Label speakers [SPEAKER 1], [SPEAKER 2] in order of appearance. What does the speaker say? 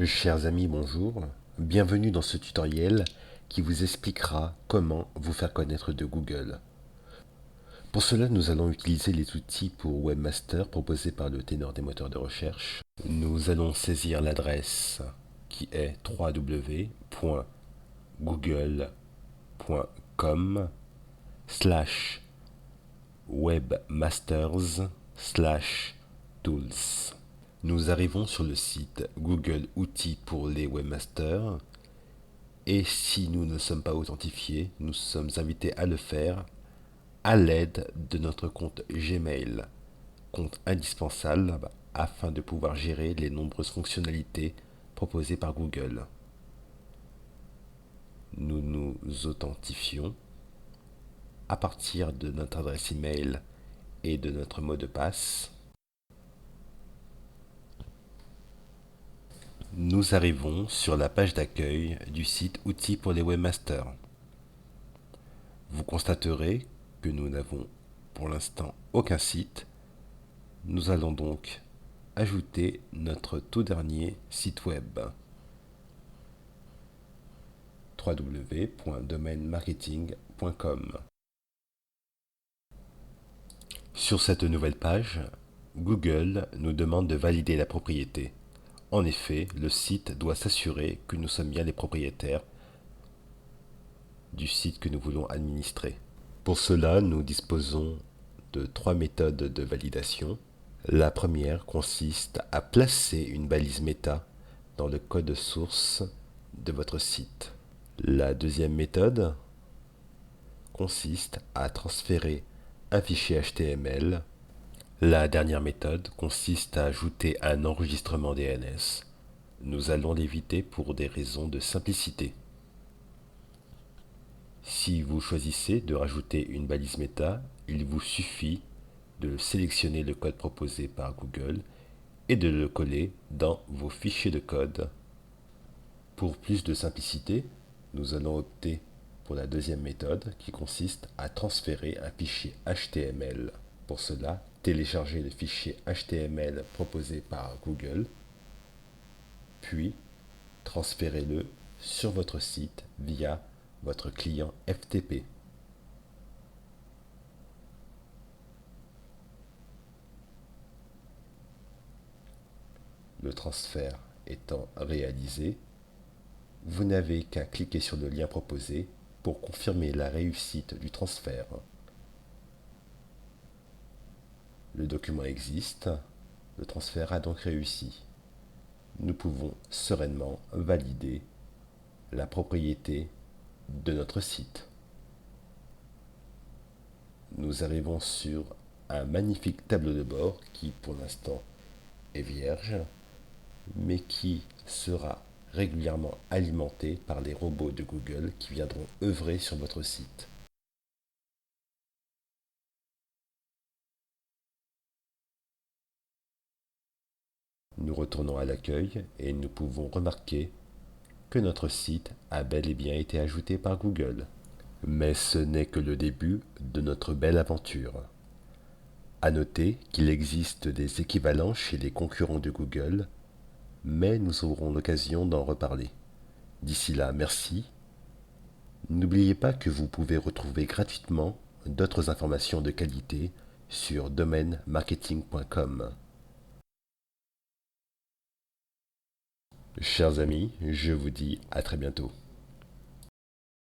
[SPEAKER 1] Chers amis, bonjour. Bienvenue dans ce tutoriel qui vous expliquera comment vous faire connaître de Google. Pour cela, nous allons utiliser les outils pour Webmaster proposés par le ténor des moteurs de recherche. Nous allons saisir l'adresse qui est www.google.com/webmasters/tools. Nous arrivons sur le site Google Outils pour les webmasters et si nous ne sommes pas authentifiés, nous sommes invités à le faire à l'aide de notre compte Gmail, compte indispensable afin de pouvoir gérer les nombreuses fonctionnalités proposées par Google. Nous nous authentifions à partir de notre adresse email et de notre mot de passe. Nous arrivons sur la page d'accueil du site Outils pour les webmasters. Vous constaterez que nous n'avons pour l'instant aucun site. Nous allons donc ajouter notre tout dernier site web www.domainmarketing.com. Sur cette nouvelle page, Google nous demande de valider la propriété. En effet, le site doit s'assurer que nous sommes bien les propriétaires du site que nous voulons administrer. Pour cela, nous disposons de 3 méthodes de validation. La première consiste à placer une balise méta dans le code source de votre site. La deuxième méthode consiste à transférer un fichier HTML. La dernière méthode consiste à ajouter un enregistrement DNS. Nous allons l'éviter pour des raisons de simplicité. Si vous choisissez de rajouter une balise méta, il vous suffit de sélectionner le code proposé par Google et de le coller dans vos fichiers de code. Pour plus de simplicité, nous allons opter pour la deuxième méthode qui consiste à transférer un fichier HTML. Pour cela, téléchargez le fichier HTML proposé par Google, puis transférez-le sur votre site via votre client FTP. Le transfert étant réalisé, vous n'avez qu'à cliquer sur le lien proposé pour confirmer la réussite du transfert. Le document existe, le transfert a donc réussi. Nous pouvons sereinement valider la propriété de notre site. Nous arrivons sur un magnifique tableau de bord qui pour l'instant est vierge, mais qui sera régulièrement alimenté par les robots de Google qui viendront œuvrer sur votre site. Nous retournons à l'accueil et nous pouvons remarquer que notre site a bel et bien été ajouté par Google. Mais ce n'est que le début de notre belle aventure. À noter qu'il existe des équivalents chez les concurrents de Google, mais nous aurons l'occasion d'en reparler. D'ici là, merci. N'oubliez pas que vous pouvez retrouver gratuitement d'autres informations de qualité sur domainmarketing.com. Chers amis, je vous dis à très bientôt.